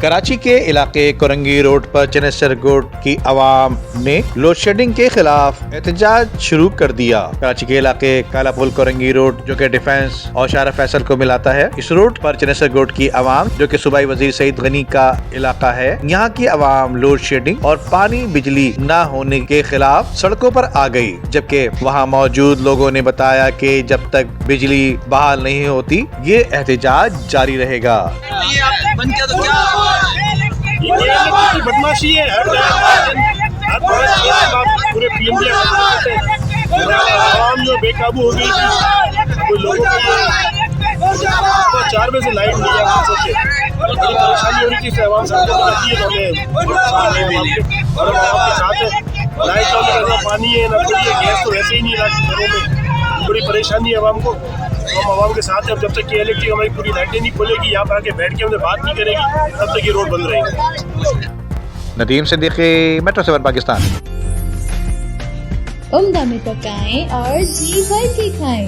कराची के इलाके कोरंगी रोड पर चनेसर गोट की आवाम ने लोड शेडिंग के खिलाफ एहतजाज शुरू कर दिया। कराची के इलाके काला पुल कोरंगी रोड जो कि डिफेंस और शारा फैसल को मिलाता है, इस रोड पर चनेसर गोट की आवाम जो कि सूबाई वजीर सईद गनी का इलाका है, यहाँ की आवाम लोड शेडिंग और पानी बिजली न होने के खिलाफ सड़कों पर आ गई। जबकि वहाँ मौजूद लोगों ने बताया कि जब तक बिजली बहाल नहीं होती ये एहतजाज जारी रहेगा। ये बदमाशी है। हर पूरे पीएमडी आवाम जो बेकाबू हो गई थी, कोई लोगों को 4 बजे से लाइट नहीं है, सोचे बड़ी परेशानी हो रही थी। आवाम सड़कों पर रहती है, और आवाम के साथ लाइट ना पानी है ना कोई गैस, तो वैसे ही नहीं है घरों में। बड़ी परेशानी है आवाम को। हम आवाम के साथ हैं। जब तक कि इलेक्ट्रिक हमारी पूरी लाइटें नहीं खुलेगी, यहाँ पर आके बैठ के हमने बात नहीं करेगी, तब तक ये रोड बंद रहेगी। नदीम सिद्दीकी, मेट्रो 7 पाकिस्तान। उम्दा में पकाएं और जी भर के खाएं।